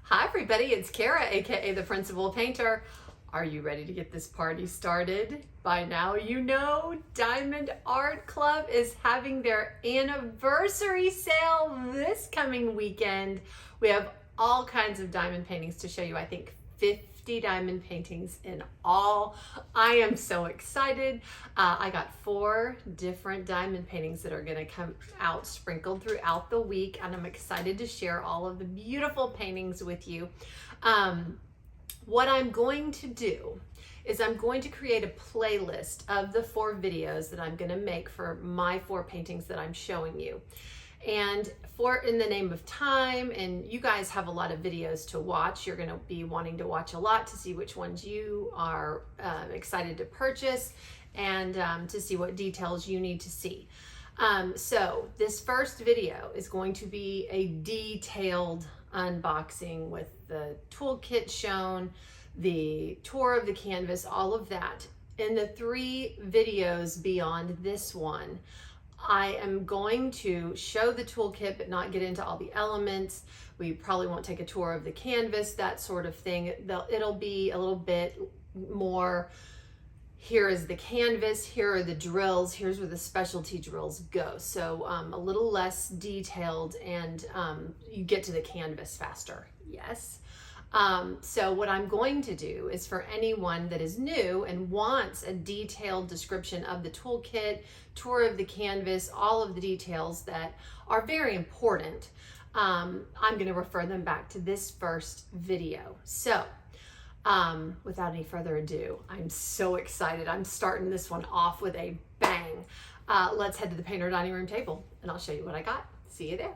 Hi everybody, it's Kara, aka the Principal Painter. Are you ready to get this party started? By now you know Diamond Art Club is having their anniversary sale this coming weekend. We have all kinds of diamond paintings to show you. I think 50 diamond paintings in all. I am so excited. I got 4 different diamond paintings that are going to come out sprinkled throughout the week, and I'm excited to share all of the beautiful paintings with you. What I'm going to do is I'm going to create a playlist of the 4 videos that I'm going to make for my 4 paintings that I'm showing you. And for in the name of time, and you guys have a lot of videos to watch, you're going to be wanting to watch a lot to see which ones you are excited to purchase, and to see what details you need to see. So this first video is going to be a detailed unboxing with the toolkit shown, the tour of the canvas, all of that. In the 3 videos beyond this one, I am going to show the toolkit but not get into all the elements. We probably won't take a tour of the canvas, that sort of thing. It'll be a little bit more, here is the canvas, here are the drills, here's where the specialty drills go. So a little less detailed, and you get to the canvas faster, yes. So what I'm going to do is, for anyone that is new and wants a detailed description of the toolkit, tour of the canvas, all of the details that are very important, I'm going to refer them back to this first video. So without any further ado, I'm so excited. I'm starting this one off with a bang. Let's head to the painter dining room table and I'll show you what I got. See you there.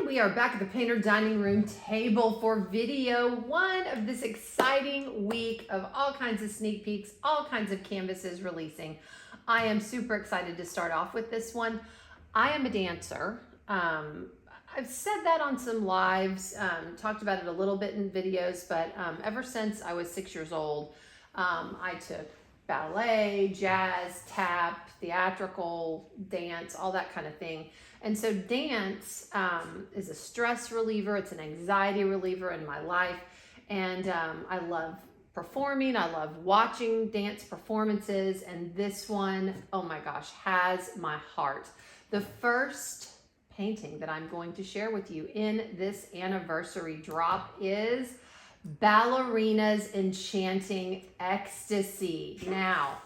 We are back at the painter dining room table for video 1 of this exciting week of all kinds of sneak peeks, all kinds of canvases releasing. I am super excited to start off with this one. I am a dancer. I've said that on some lives, talked about it a little bit in videos, but ever since I was 6 years old, I took ballet, jazz, tap, theatrical, dance, all that kind of thing. And so dance is a stress reliever, it's an anxiety reliever in my life, and I love performing, I love watching dance performances, and this one, oh my gosh, has my heart. The first painting that I'm going to share with you in this anniversary drop is Ballerina's Enchanting Ecstasy. Now,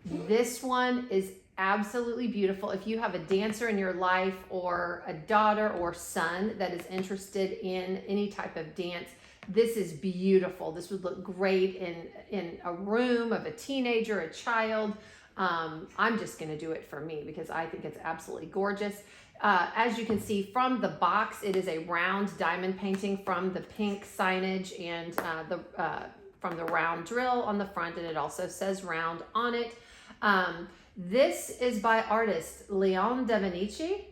this one is absolutely beautiful. If you have a dancer in your life, or a daughter or son that is interested in any type of dance, this is beautiful. This would look great in a room of a teenager, a child. I'm just gonna do it for me because I think it's absolutely gorgeous. As you can see from the box, it is a round diamond painting from the pink signage and from the round drill on the front, and it also says round on it. This is by artist Devenice.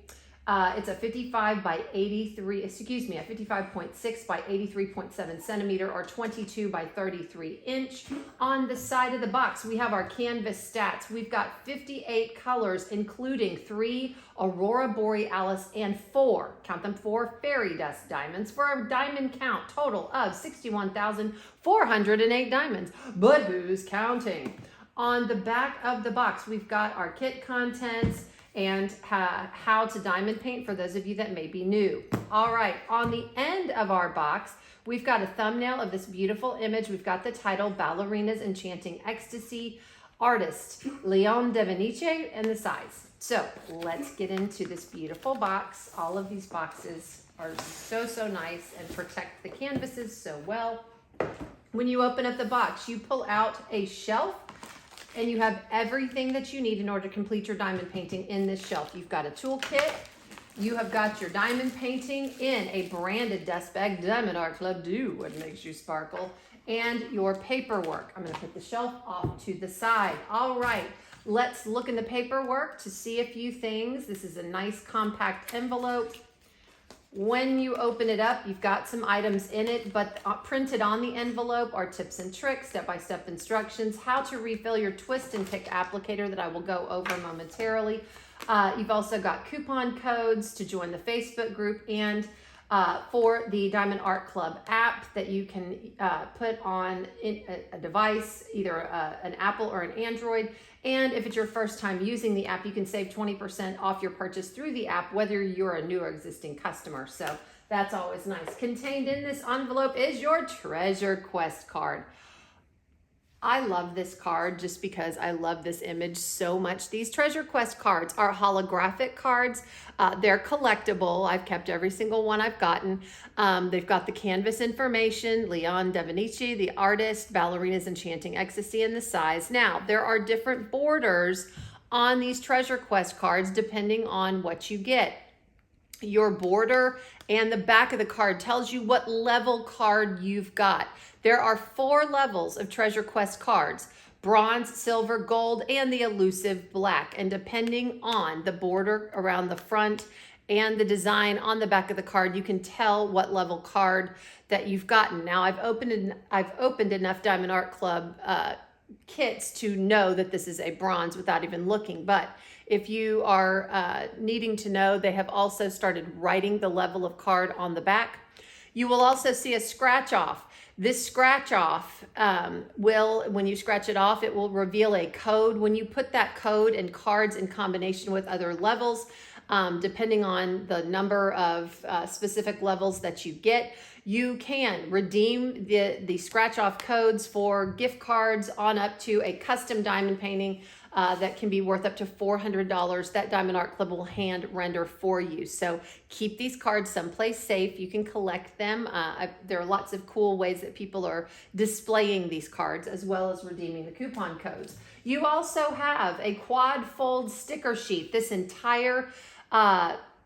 It's a 55 by 83, excuse me, a 55.6 by 83.7 centimeter, or 22 by 33 inch. On the side of the box, we have our canvas stats. We've got 58 colors, including 3 Aurora Borealis and 4, count them, 4 fairy dust diamonds, for a diamond count total of 61,408 diamonds. But who's counting? On the back of the box, we've got our kit contents and how to diamond paint for those of you that may be new. All right, on the end of our box, we've got a thumbnail of this beautiful image. We've got the title, Ballerina's Enchanting Ecstasy, artist Devenice, and the size. So let's get into this beautiful box. All of these boxes are so nice and protect the canvases so well. When you open up the box, you pull out a shelf, and you have everything that you need in order to complete your diamond painting in this shelf. You've got a toolkit, you have got your diamond painting in a branded dust bag, Diamond Art Club, do what makes you sparkle, and your paperwork. I'm gonna put the shelf off to the side. All right, let's look in the paperwork to see a few things. This is a nice compact envelope. When you open it up, you've got some items in it, but printed on the envelope are tips and tricks, step-by-step instructions, how to refill your twist and pick applicator that I will go over momentarily. You've also got coupon codes to join the Facebook group, and for the Diamond Art Club app that you can put on a device, either an Apple or an Android. And if it's your first time using the app, you can save 20% off your purchase through the app, whether you're a new or existing customer. So that's always nice. Contained in this envelope is your Treasure Quest card. I love this card just because I love this image so much. These Treasure Quest cards are holographic cards. They're collectible. I've kept every single one I've gotten. They've got the canvas information, Leon Devenice, the artist, Ballerina's Enchanting, Ecstasy, and the size. Now, there are different borders on these Treasure Quest cards depending on what you get. Your border and the back of the card tells you what level card you've got. There are 4 levels of Treasure Quest cards: bronze, silver, gold, and the elusive black. And depending on the border around the front and the design on the back of the card, you can tell what level card that you've gotten. Now, I've opened enough Diamond Art Club kits to know that this is a bronze without even looking. But if you are needing to know, they have also started writing the level of card on the back. You will also see a scratch off. This scratch off when you scratch it off, it will reveal a code. When you put that code and cards in combination with other levels, depending on the number of specific levels that you get, you can redeem the scratch off codes for gift cards on up to a custom diamond painting that can be worth up to $400 that Diamond Art Club will hand render for you. So keep these cards someplace safe. You can collect them. There are lots of cool ways that people are displaying these cards, as well as redeeming the coupon codes. You also have a quad fold sticker sheet. This entire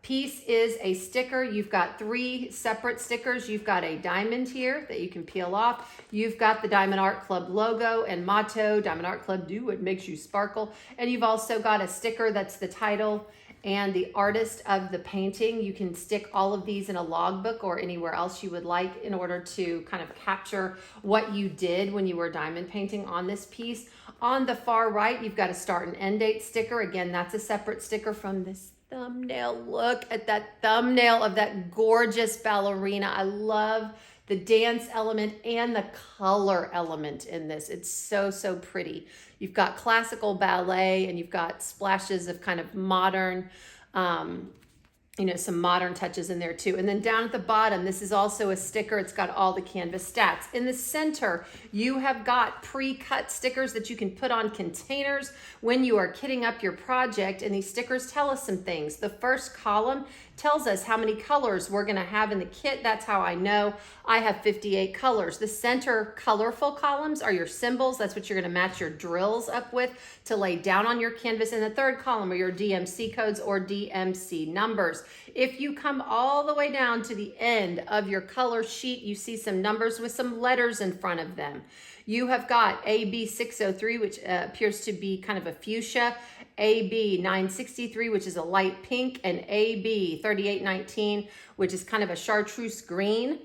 piece is a sticker. You've got 3 separate stickers. You've got a diamond here that you can peel off. You've got the Diamond Art Club logo and motto, Diamond Art Club, do what makes you sparkle. And you've also got a sticker that's the title and the artist of the painting. You can stick all of these in a logbook or anywhere else you would like in order to kind of capture what you did when you were diamond painting on this piece. On the far right, you've got a start and end date sticker. Again, that's a separate sticker from this thumbnail. Look at that thumbnail of that gorgeous ballerina. I love the dance element and the color element in this. It's so, so pretty. You've got classical ballet and you've got splashes of kind of modern, some modern touches in there too. And then down at the bottom, this is also a sticker. It's got all the canvas stats. In the center, you have got pre-cut stickers that you can put on containers when you are kitting up your project. And these stickers tell us some things. The first column tells us how many colors we're going to have in the kit. That's how I know I have 58 colors. The center colorful columns are your symbols. That's what you're going to match your drills up with to lay down on your canvas. And the third column are your DMC codes or DMC numbers. If you come all the way down to the end of your color sheet, you see some numbers with some letters in front of them. You have got AB603, which appears to be kind of a fuchsia, AB963, which is a light pink, and AB3819, which is kind of a chartreuse green.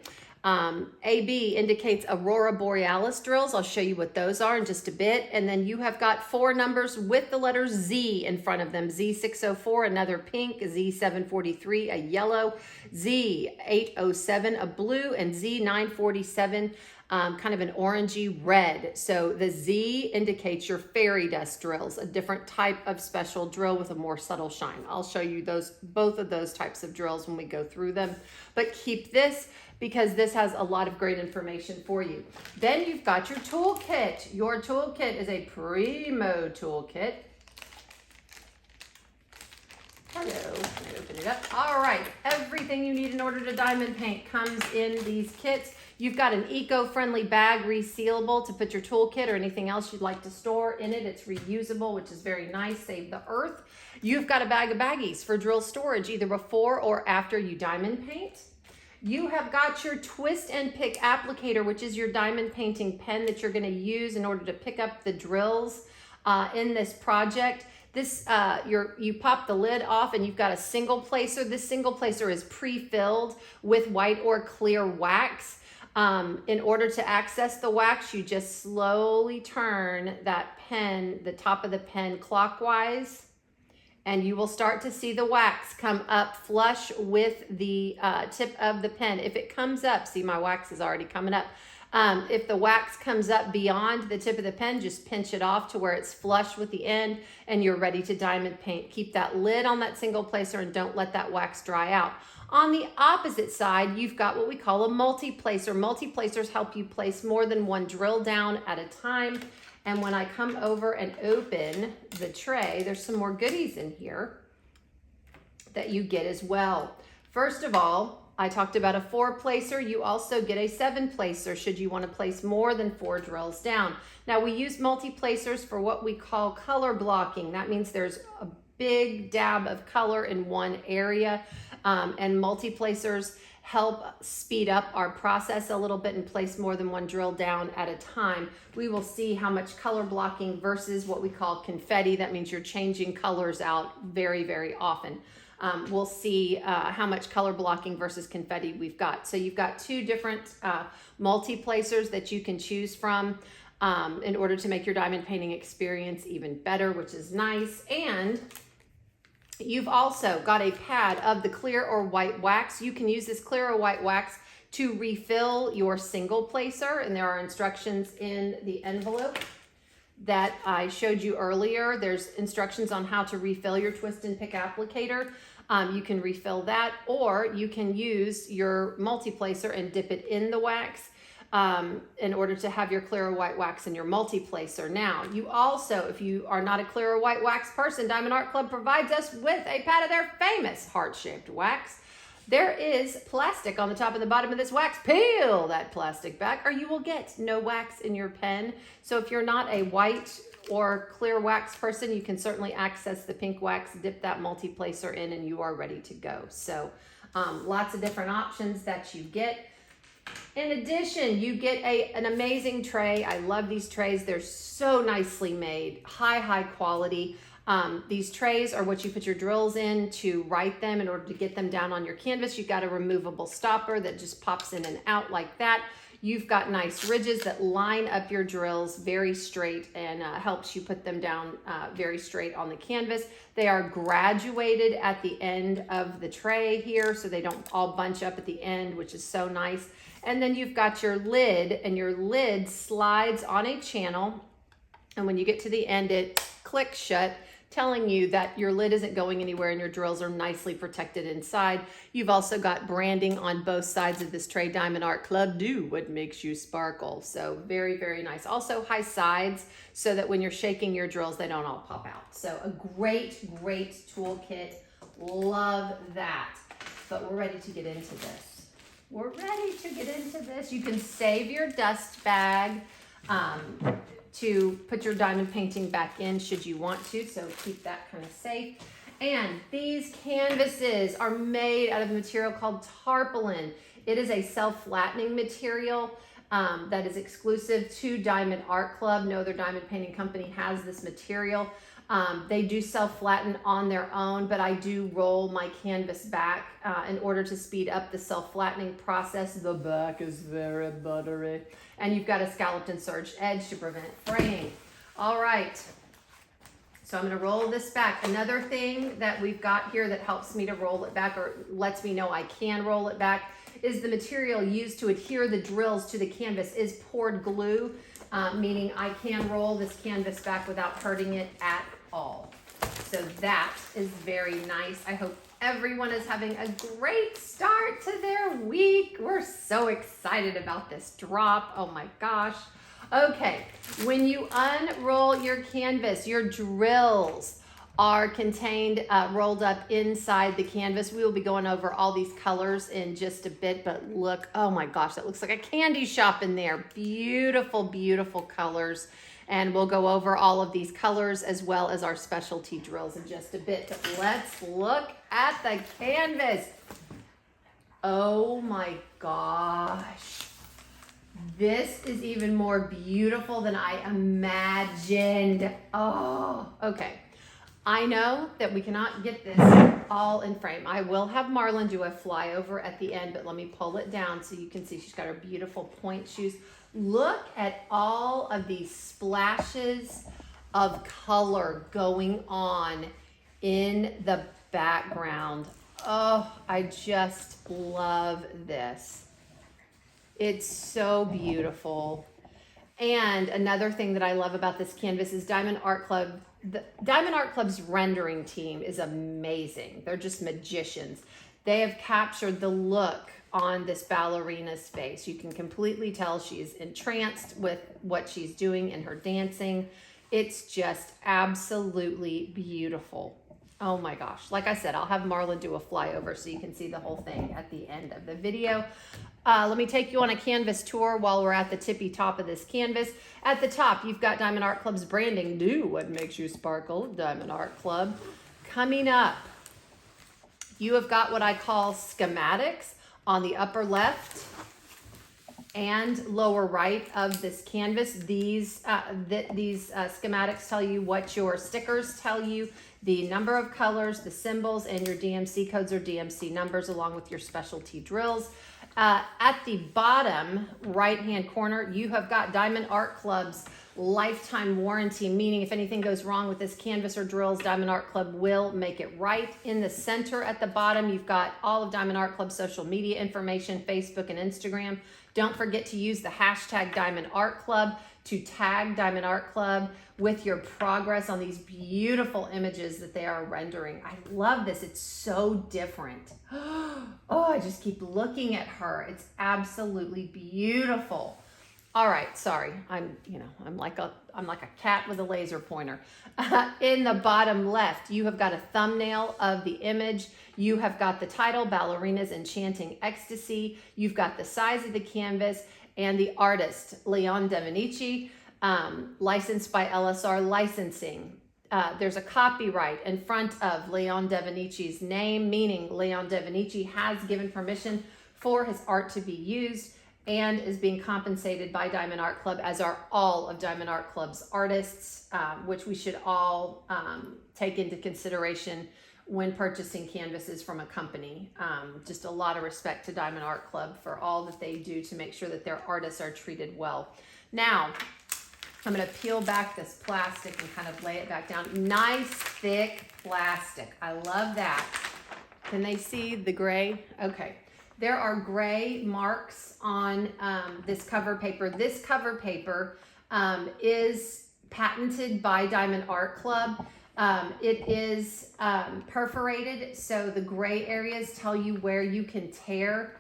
AB indicates Aurora Borealis drills. I'll show you what those are in just a bit. And then you have got 4 numbers with the letter Z in front of them. Z604, another pink, Z743, a yellow, Z807, a blue, and Z947, kind of an orangey red. So the Z indicates your fairy dust drills, a different type of special drill with a more subtle shine. I'll show you both of those types of drills when we go through them. But keep this because this has a lot of great information for you. Then you've got your toolkit. Your toolkit is a primo toolkit. Hello, let me open it up. All right, everything you need in order to diamond paint comes in these kits. You've got an eco-friendly bag, resealable, to put your toolkit or anything else you'd like to store in it. It's reusable, which is very nice, save the earth. You've got a bag of baggies for drill storage, either before or after you diamond paint. You have got your twist and pick applicator, which is your diamond painting pen that you're gonna use in order to pick up the drills in this project. This you pop the lid off and you've got a single placer. This single placer is pre-filled with white or clear wax. In order to access the wax, you just slowly turn that pen, the top of the pen, clockwise, and you will start to see the wax come up flush with the tip of the pen. If it comes up, see, my wax is already coming up. If the wax comes up beyond the tip of the pen, just pinch it off to where it's flush with the end and you're ready to diamond paint. Keep that lid on that single placer and don't let that wax dry out. On the opposite side, you've got what we call a multi-placer. Multi-placers help you place more than one drill down at a time. And when I come over and open the tray, there's some more goodies in here that you get as well. First of all, I talked about a 4-placer. You also get a 7-placer should you want to place more than 4 drills down. Now we use multi-placers for what we call color blocking. That means there's a big dab of color in one area, and multi-placers help speed up our process a little bit and place more than one drill down at a time. We will see how much color blocking versus what we call confetti. That means you're changing colors out very, very often. We'll see how much color blocking versus confetti we've got. So you've got 2 different multi-placers that you can choose from in order to make your diamond painting experience even better, which is nice. And you've also got a pad of the clear or white wax. You can use this clear or white wax to refill your single placer, and there are instructions in the envelope that I showed you earlier. There's instructions on how to refill your twist and pick applicator. You can refill that, or you can use your multi-placer and dip it in the wax in order to have your clear or white wax in your multi-placer. Now, you also, if you are not a clear or white wax person, Diamond Art Club provides us with a pad of their famous heart-shaped wax. There is plastic on the top and the bottom of this wax. Peel that plastic back or you will get no wax in your pen. So if you're not a white or clear wax person, you can certainly access the pink wax, dip that multi-placer in, and you are ready to go. So lots of different options that you get. In addition, you get an amazing tray. I love these trays. They're so nicely made, high quality. These trays are what you put your drills in to write them. In order to get them down on your canvas, you've got a removable stopper that just pops in and out like that. You've got nice ridges that line up your drills very straight and helps you put them down very straight on the canvas. They are graduated at the end of the tray here, so they don't all bunch up at the end, which is so nice. And then you've got your lid, and your lid slides on a channel. And when you get to the end, it clicks shut, telling you that your lid isn't going anywhere and your drills are nicely protected inside. You've also got branding on both sides of this tray. Diamond Art Club, do what makes you sparkle. So very, very nice. Also high sides so that when you're shaking your drills, they don't all pop out. So a great toolkit. Love that. But we're ready to get into this. We're ready to get into this. You can save your dust bag to put your diamond painting back in should you want to, so keep that kind of safe. And these canvases are made out of a material called tarpaulin. It is a self-flattening material that is exclusive to Diamond Art Club. No other diamond painting company has this material. They do self-flatten on their own, but I do roll my canvas back in order to speed up the self-flattening process. The back is very buttery. And you've got a scalloped and serged edge to prevent fraying. All right, so I'm gonna roll this back. Another thing that we've got here that helps me to roll it back, or lets me know I can roll it back, is the material used to adhere the drills to the canvas is poured glue, meaning I can roll this canvas back without hurting it at all. So that is very nice. I hope everyone is having a great start to their week. We're so excited about this drop. Oh my gosh. Okay, when you unroll your canvas, your drills are contained, rolled up inside the canvas. We will be going over all these colors in just a bit, but look, oh my gosh, that looks like a candy shop in there. Beautiful, beautiful colors. And we'll go over all of these colors as well as our specialty drills in just a bit. But let's look at the canvas. Oh my gosh. This is even more beautiful than I imagined. Oh, okay. I know that we cannot get this all in frame. I will have Marlon do a flyover at the end, but let me pull it down so you can see she's got her beautiful point shoes. Look at all of these splashes of color going on in the background. Oh, I just love this. It's so beautiful. And another thing that I love about this canvas is Diamond Art Club. The Diamond Art Club's rendering team is amazing. They're just magicians. They have captured the look on this ballerina's face. You can completely tell she's entranced with what she's doing in her dancing. It's just absolutely beautiful. Oh my gosh. Like I said, I'll have Marlon do a flyover so you can see the whole thing at the end of the video. Let me take you on a canvas tour while we're at the tippy top of this canvas. At the top, you've got Diamond Art Club's branding. Do what makes you sparkle, Diamond Art Club. Coming up, you have got what I call schematics on the upper left and lower right of this canvas. These schematics tell you what your stickers tell you, the number of colors, the symbols, and your DMC codes or DMC numbers, along with your specialty drills. At the bottom right-hand corner, you have got Diamond Art Club's lifetime warranty, meaning if anything goes wrong with this canvas or drills, Diamond Art Club will make it right. In the center at the bottom, you've got all of Diamond Art Club's social media information, Facebook and Instagram. Don't forget to use the hashtag Diamond Art Club to tag Diamond Art Club with your progress on these beautiful images that they are rendering. I love this. It's so different. Oh, I just keep looking at her. It's absolutely beautiful. All right, sorry. I'm like a cat with a laser pointer. In the bottom left, you have got a thumbnail of the image. You have got the title, Ballerina's Enchanting Ecstasy. You've got the size of the canvas and the artist, Leon Devenice, licensed by LSR Licensing. There's a copyright in front of Leon Devenice's name, meaning Leon Devenice has given permission for his art to be used and is being compensated by Diamond Art Club, as are all of Diamond Art Club's artists, which we should all take into consideration when purchasing canvases from a company. Just a lot of respect to Diamond Art Club for all that they do to make sure that their artists are treated well. Now, I'm gonna peel back this plastic and kind of lay it back down. Nice, thick plastic. I love that. Can they see the gray? Okay. There are gray marks on this cover paper. This cover paper is patented by Diamond Art Club. It is perforated, so the gray areas tell you where you can tear.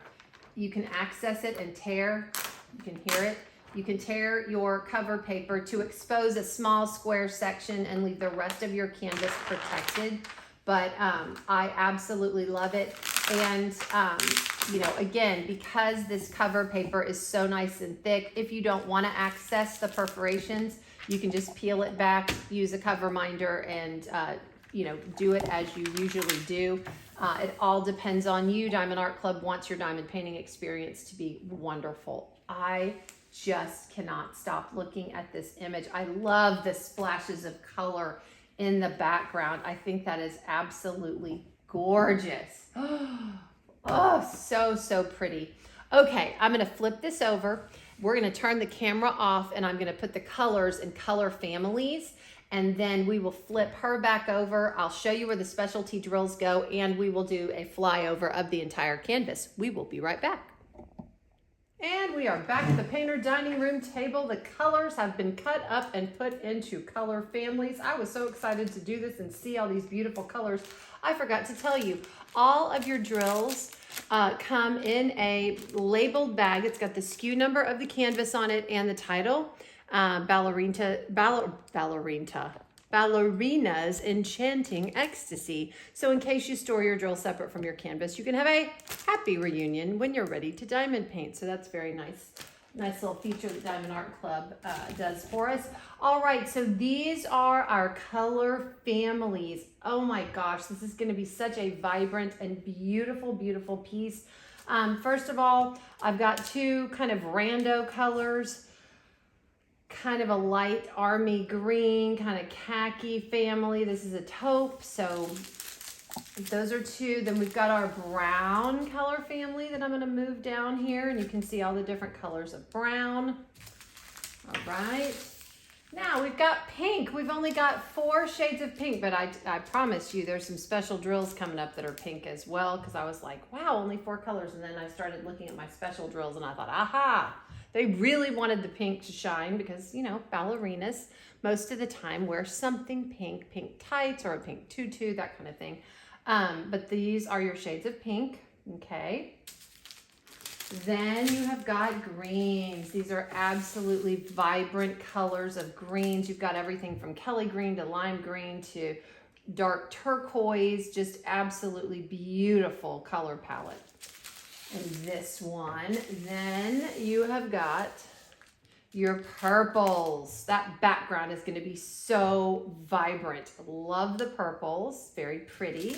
You can access it and tear. You can hear it. You can tear your cover paper to expose a small square section and leave the rest of your canvas protected. But I absolutely love it. And, again, because this cover paper is so nice and thick, if you don't want to access the perforations, you can just peel it back, use a cover minder, and, do it as you usually do. It all depends on you. Diamond Art Club wants your diamond painting experience to be wonderful. I just cannot stop looking at this image. I love the splashes of color in the background. I think that is absolutely gorgeous. Oh, so pretty. Okay, I'm gonna flip this over. We're gonna turn the camera off and I'm gonna put the colors in color families, and then we will flip her back over. I'll show you where the specialty drills go, and we will do a flyover of the entire canvas. We will be right back. And we are back at the painter dining room table. The colors have been cut up and put into color families. I was so excited to do this and see all these beautiful colors. I forgot to tell you, all of your drills come in a labeled bag. It's got the SKU number of the canvas on it and the title, Ballerina's Enchanting Ecstasy. So in case you store your drill separate from your canvas, you can have a happy reunion when you're ready to diamond paint. So that's very nice. Nice little feature that Diamond Art Club does for us. All right, so these are our color families. Oh my gosh, this is gonna be such a vibrant and beautiful, beautiful piece. First of all, I've got two kind of rando colors, kind of a light army green, kind of khaki family. This is a taupe, so those are two. Then we've got our brown color family that I'm going to move down here, and you can see all the different colors of brown. All right. Now we've got pink. We've only got 4 shades of pink, but I promise you there's some special drills coming up that are pink as well, because I was like, wow, only 4 colors. And then I started looking at my special drills and I thought, aha, they really wanted the pink to shine because, you know, ballerinas most of the time wear something pink, pink tights or a pink tutu, that kind of thing. But these are your shades of pink, okay? Then you have got greens. These are absolutely vibrant colors of greens. You've got everything from Kelly green to lime green to dark turquoise, just absolutely beautiful color palette. And this one, then you have got your purples. That background is going to be so vibrant. Love the purples, very pretty.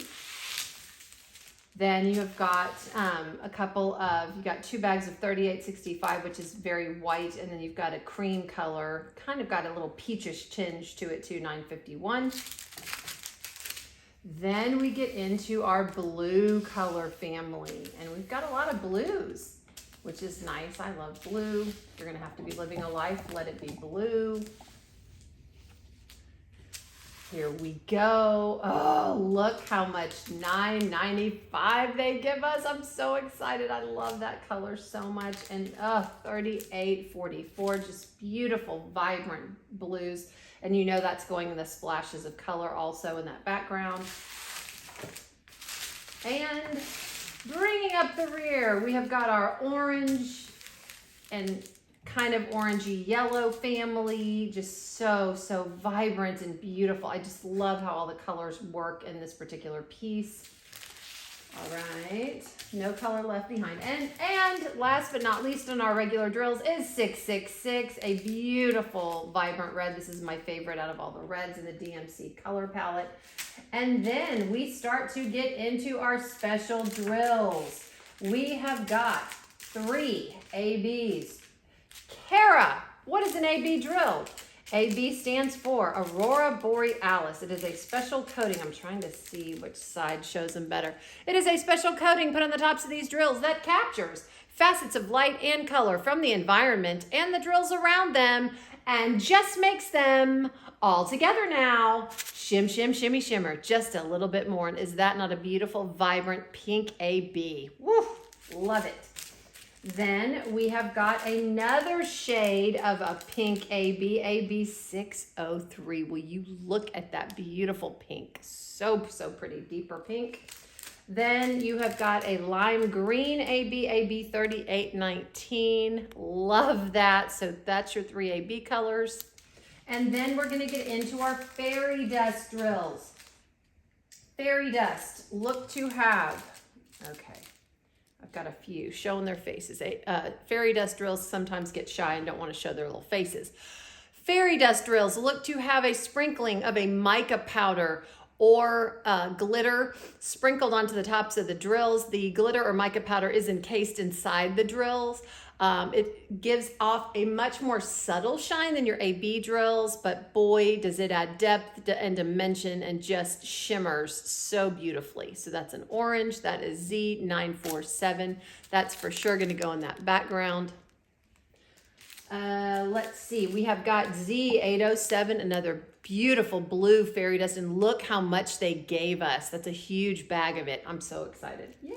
Then you have got you've got 2 bags of 3865, which is very white, and then you've got a cream color, kind of got a little peachish tinge to it too, 951. Then we get into our blue color family, and we've got a lot of blues, which is nice. I love blue. You're gonna have to be living a life, let it be blue. Here we go. Oh, look how much $9.95 they give us. I'm so excited. I love that color so much. And $38.44, just beautiful, vibrant blues. And you know that's going in the splashes of color also in that background. And bringing up the rear, we have got our orange and kind of orangey yellow family, just so vibrant and beautiful. I just love how all the colors work in this particular piece. All right, no color left behind. And last but not least on our regular drills is 666, a beautiful vibrant red. This is my favorite out of all the reds in the DMC color palette. And then we start to get into our special drills. We have got 3 ABs. Kara, what is an AB drill? AB stands for Aurora Borealis. It is a special coating. I'm trying to see which side shows them better. It is a special coating put on the tops of these drills that captures facets of light and color from the environment and the drills around them and just makes them all together now. Shim, shim, shimmy, shimmer. Just a little bit more. And is that not a beautiful, vibrant pink AB? Woo, love it. Then we have got another shade of a pink AB, AB 603. Will you look at that beautiful pink? So pretty, deeper pink. Then you have got a lime green AB, AB 3819. Love that. So that's your 3 AB colors. And then we're going to get into our fairy dust drills. Fairy dust, look to have, okay. I've got a few showing their faces. Fairy dust drills sometimes get shy and don't want to show their little faces. Fairy dust drills look to have a sprinkling of a mica powder or glitter sprinkled onto the tops of the drills. The glitter or mica powder is encased inside the drills. It gives off a much more subtle shine than your AB drills, but boy, does it add depth and dimension and just shimmers so beautifully. So that's an orange. That is Z947. That's for sure going to go in that background. Let's see. We have got Z807, another beautiful blue fairy dust, and look how much they gave us. That's a huge bag of it. I'm so excited. Yay!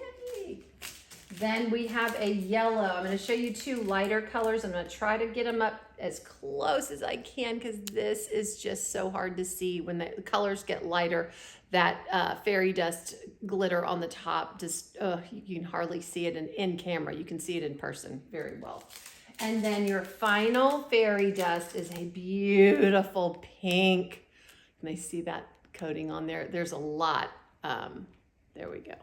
Then we have a yellow. I'm going to show you 2 lighter colors. I'm going to try to get them up as close as I can because this is just so hard to see when the colors get lighter. That fairy dust glitter on the top, just you can hardly see it in camera. You can see it in person very well. And then your final fairy dust is a beautiful pink. Can I see that coating on there? There's a lot. There we go.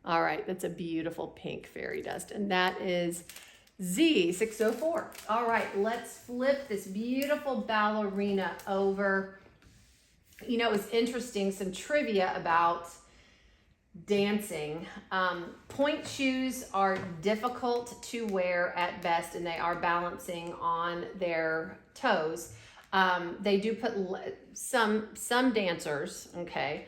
All right, that's a beautiful pink fairy dust, and that is Z604. All right, let's flip this beautiful ballerina over. You know, it was interesting, some trivia about dancing. Point shoes are difficult to wear at best, and they are balancing on their toes. They do put some dancers, okay,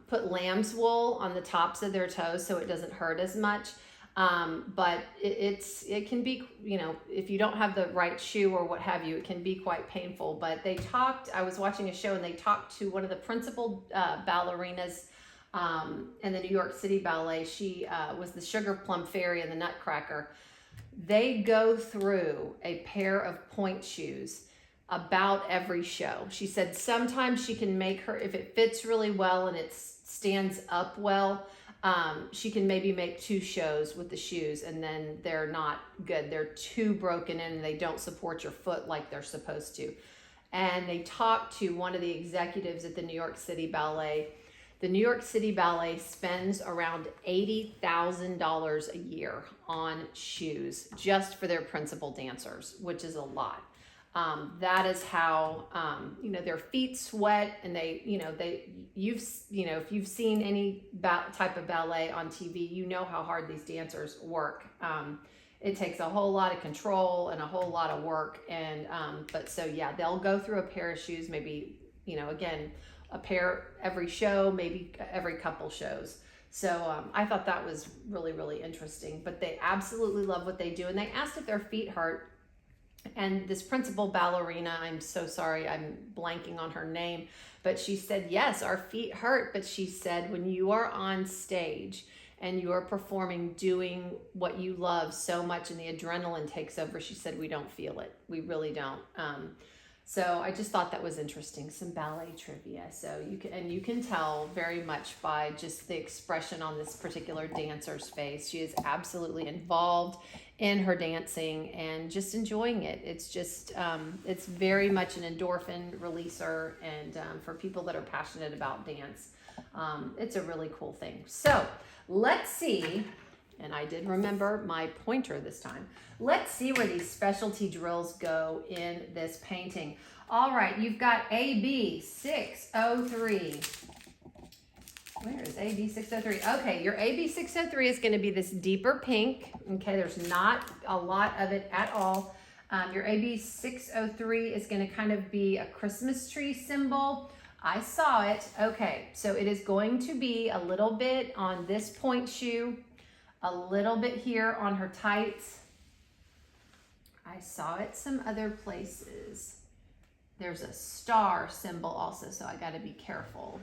put lamb's wool on the tops of their toes so it doesn't hurt as much. But it can be, you know, if you don't have the right shoe or what have you, it can be quite painful. But I was watching a show and they talked to one of the principal ballerinas in the New York City Ballet. She was the Sugar Plum Fairy and the Nutcracker. They go through a pair of point shoes about every show. She said sometimes she can make her, if it fits really well and it stands up well, she can maybe make 2 shows with the shoes, and then they're not good. They're too broken in and they don't support your foot like they're supposed to. And they talked to one of the executives at the New York City Ballet. The New York City Ballet spends around $80,000 a year on shoes just for their principal dancers, which is a lot. That is how, you know, their feet sweat, and if you've seen any type of ballet on TV, you know how hard these dancers work. It takes a whole lot of control and a whole lot of work. And, but so yeah, they'll go through a pair of shoes, maybe, you know, again, a pair every show, maybe every couple shows. So I thought that was really, really interesting, but they absolutely love what they do. And they asked if their feet hurt. And this principal ballerina, I'm so sorry, I'm blanking on her name, but she said, yes, our feet hurt. But she said, when you are on stage and you are performing, doing what you love so much and the adrenaline takes over, she said, we don't feel it. We really don't. So I just thought that was interesting, some ballet trivia. So you can tell very much by just the expression on this particular dancer's face. She is absolutely involved in her dancing and just enjoying it. It's just, it's very much an endorphin releaser, and for people that are passionate about dance, it's a really cool thing. So let's see. And I did remember my pointer this time. Let's see where these specialty drills go in this painting. All right, you've got AB 603. Where is AB 603? Okay, your AB 603 is going to be this deeper pink. Okay, there's not a lot of it at all. Your AB 603 is going to kind of be a Christmas tree symbol. I saw it. Okay, so it is going to be a little bit on this point shoe, a little bit here on her tights. I saw it some other places. There's a star symbol also, so I got to be careful.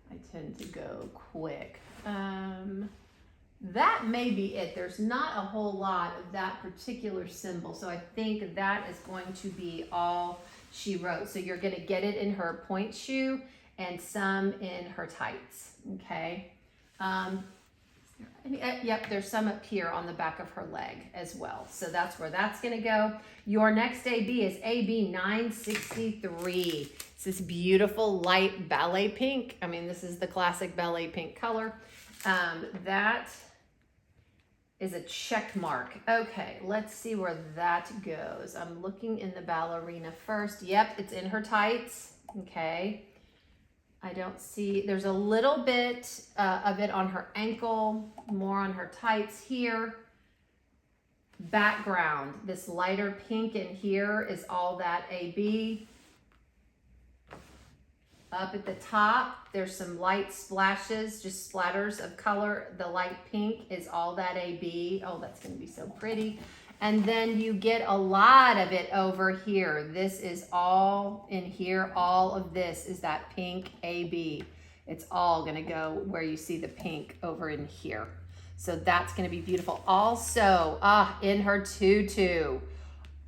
I tend to go quick. That may be it. There's not a whole lot of that particular symbol, so I think that is going to be all she wrote. So you're going to get it in her point shoe and some in her tights, okay? Yep, there's some up here on the back of her leg as well. So that's where that's going to go. Your next AB is AB 963. It's this beautiful light ballet pink. I mean, this is the classic ballet pink color. That is a check mark. Okay, let's see where that goes. I'm looking in the ballerina first. Yep, it's in her tights. Okay. I don't see, there's a little bit of it on her ankle, more on her tights here. Background, this lighter pink in here is all that AB. Up at the top, there's some light splashes, just splatters of color. The light pink is all that AB. Oh, that's gonna be so pretty. And then you get a lot of it over here. This is all in here. All of this is that pink AB. It's all gonna go where you see the pink over in here. So that's gonna be beautiful. Also, in her tutu,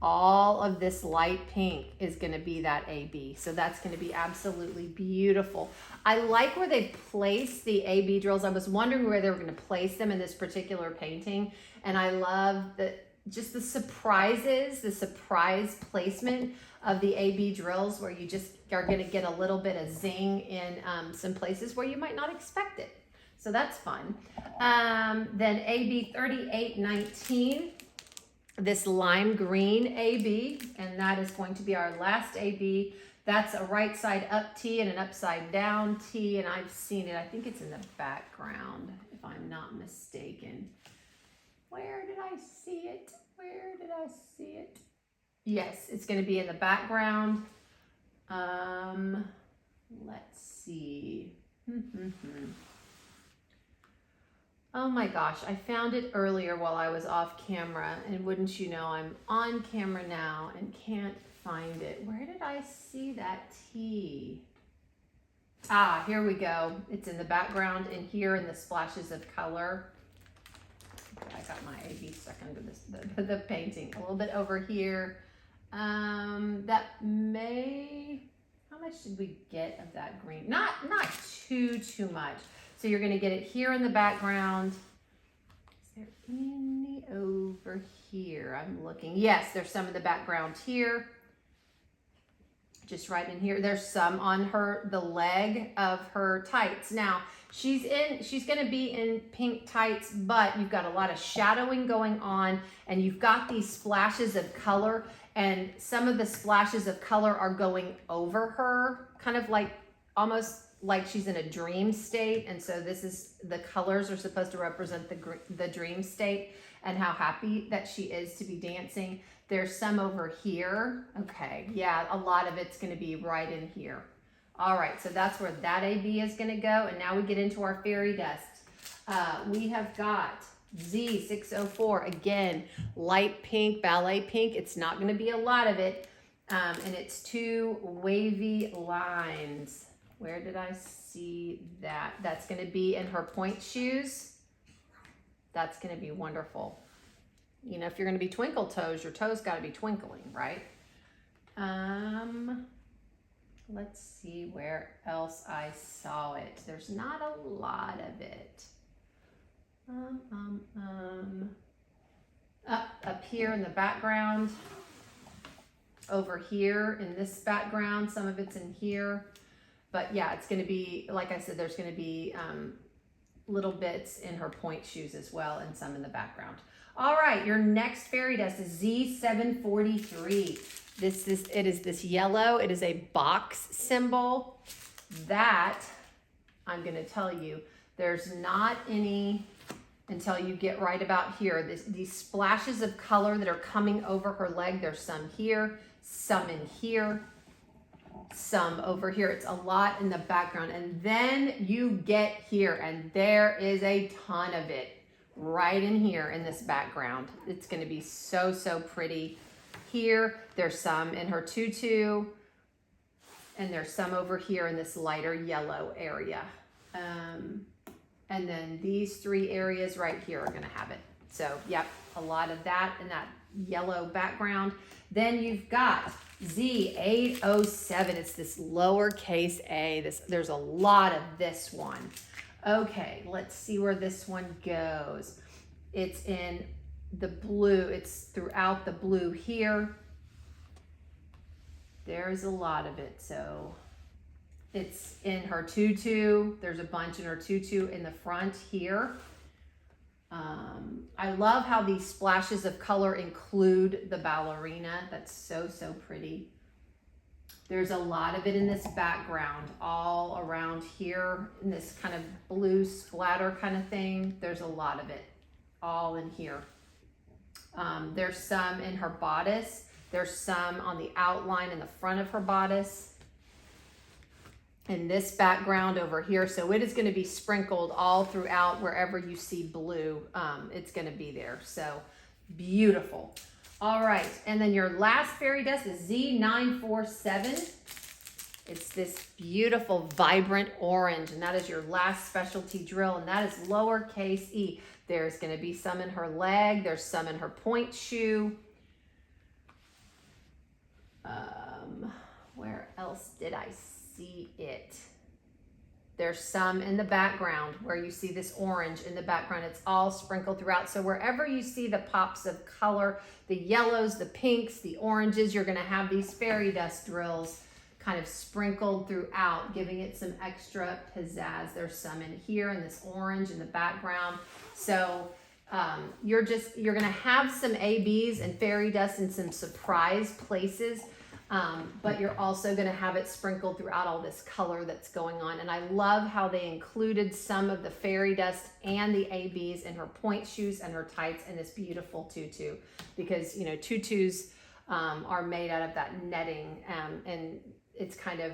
all of this light pink is gonna be that AB. So that's gonna be absolutely beautiful. I like where they place the AB drills. I was wondering where they were gonna place them in this particular painting. And I love that. Just the surprises, the surprise placement of the AB drills, where you just are going to get a little bit of zing in some places where you might not expect it. So that's fun. Then AB 3819, this lime green AB, and that is going to be our last AB That's a right side up T and an upside down T, and I've seen it. I think it's in the background, if I'm not mistaken. Where did I see it? Where did I see it? Yes, it's going to be in the background. Let's see. Oh my gosh, I found it earlier while I was off camera, and wouldn't you know, I'm on camera now and can't find it. Where did I see that T? Ah, here we go. It's in the background and here in the splashes of color. Okay, I got my AB stuck under this, the painting. A little bit over here. That may, how much did we get of that green? Not too much. So you're going to get it here in the background. Is there any over here? I'm looking. Yes, there's some in the background here. Just right in here. There's some on the leg of her tights. Now, she's going to be in pink tights, but you've got a lot of shadowing going on, and you've got these splashes of color, and some of the splashes of color are going over her, kind of like almost like she's in a dream state. And so the colors are supposed to represent the dream state and how happy that she is to be dancing. There's some over here. Okay, yeah, a lot of it's going to be right in here. All right, so that's where that AB is going to go. And now we get into our fairy dust. We have got Z604, again, light pink, ballet pink. It's not going to be a lot of it. And it's 2 wavy lines. Where did I see that? That's going to be in her point shoes. That's going to be wonderful. You know, if you're going to be twinkle toes, your toes got to be twinkling, right? Let's see where else I saw it. There's not a lot of it. Up here in the background. Over here in this background, some of it's in here. But yeah, it's going to be, like I said, there's going to be little bits in her point shoes as well, and some in the background. All right, your next fairy dust is Z743. It is this yellow. It is a box symbol that I'm going to tell you, there's not any until you get right about here. These splashes of color that are coming over her leg. There's some here, some in here, some over here. It's a lot in the background. And then you get here, and there is a ton of it right in here in this background. It's going to be so, so pretty. Here, there's some in her tutu, and there's some over here in this lighter yellow area. And then these 3 areas right here are going to have it. So, yep, a lot of that in that yellow background. Then you've got Z807. It's this lowercase a. There's a lot of this one. Okay, let's see where this one goes. It's in the blue. It's throughout the blue here. There's a lot of it. So it's in her tutu. There's a bunch in her tutu in the front here. I love how these splashes of color include the ballerina. That's so, so pretty. There's a lot of it in this background, all around here in this kind of blue splatter kind of thing. There's a lot of it all in here. There's some in her bodice. There's some on the outline in the front of her bodice. In this background over here. So it is going to be sprinkled all throughout wherever you see blue. It's going to be there. So beautiful. All right. And then your last fairy dust is Z947. It's this beautiful, vibrant orange. And that is your last specialty drill. And that is lowercase e. There's going to be some in her leg. There's some in her point shoe. Where else did I see it? There's some in the background where you see this orange in the background. It's all sprinkled throughout. So wherever you see the pops of color, the yellows, the pinks, the oranges, you're going to have these fairy dust drills kind of sprinkled throughout, giving it some extra pizzazz. There's some in here in this orange in the background. So you're going to have some ABs and fairy dust in some surprise places. But you're also going to have it sprinkled throughout all this color that's going on. And I love how they included some of the fairy dust and the ABs in her point shoes and her tights and this beautiful tutu, because, you know, tutus are made out of that netting, and it's kind of,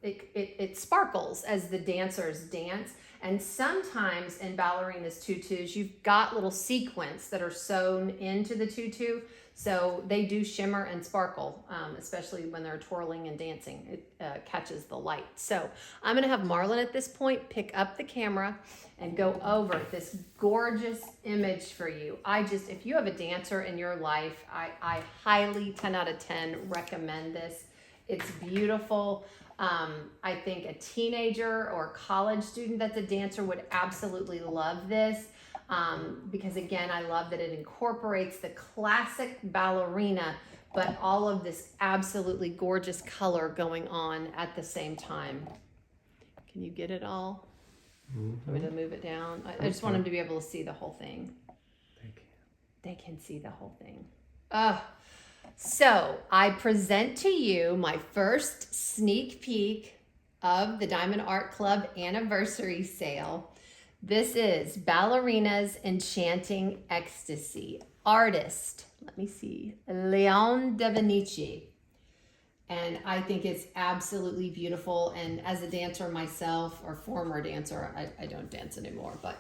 it sparkles as the dancers dance. And sometimes in ballerinas tutus, you've got little sequins that are sewn into the tutu. So they do shimmer and sparkle, especially when they're twirling and dancing. It catches the light. So I'm gonna have Marlon at this point pick up the camera and go over this gorgeous image for you. If you have a dancer in your life, I highly 10 out of 10 recommend this. It's beautiful. I think a teenager or college student that's a dancer would absolutely love this. Because again, I love that it incorporates the classic ballerina, but all of this absolutely gorgeous color going on at the same time. Can you get it all? Mm-hmm. I'm going to move it down. I just want them to be able to see the whole thing. They can see the whole thing. So I present to you my first sneak peek of the Diamond Art Club anniversary sale. This is Ballerina's Enchanting Ecstasy. Artist, let me see, Devenice. And I think it's absolutely beautiful. And as a dancer myself, or former dancer, I don't dance anymore, but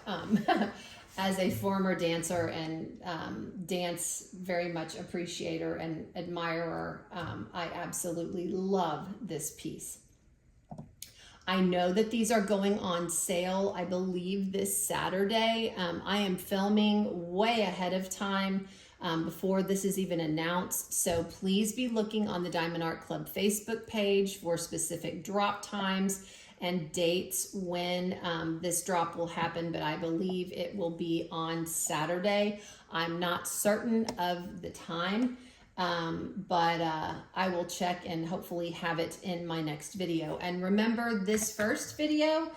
as a former dancer and dance very much appreciator and admirer, I absolutely love this piece. I know that these are going on sale, I believe, this Saturday. I am filming way ahead of time before this is even announced. So please be looking on the Diamond Art Club Facebook page for specific drop times and dates when this drop will happen, but I believe it will be on Saturday. I'm not certain of the time. But I will check and hopefully have it in my next video. And remember, this first video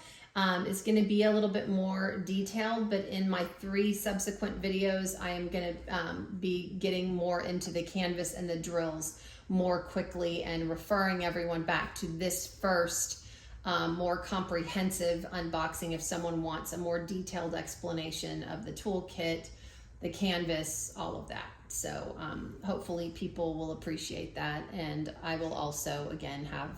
is going to be a little bit more detailed, but in my 3 subsequent videos, I am going to be getting more into the canvas and the drills more quickly and referring everyone back to this first more comprehensive unboxing if someone wants a more detailed explanation of the toolkit, the canvas, all of that. So hopefully people will appreciate that. And I will also, again, have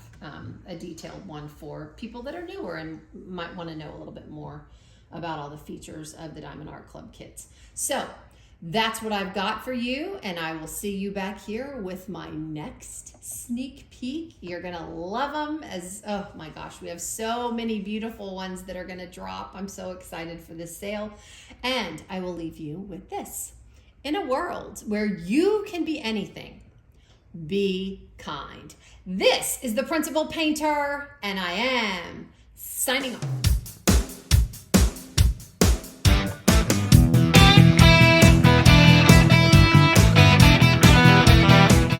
a detailed one for people that are newer and might want to know a little bit more about all the features of the Diamond Art Club kits. So that's what I've got for you. And I will see you back here with my next sneak peek. You're going to love them oh my gosh, we have so many beautiful ones that are going to drop. I'm so excited for this sale. And I will leave you with this. In a world where you can be anything, be kind. This is the Principal Painter, and I am signing off.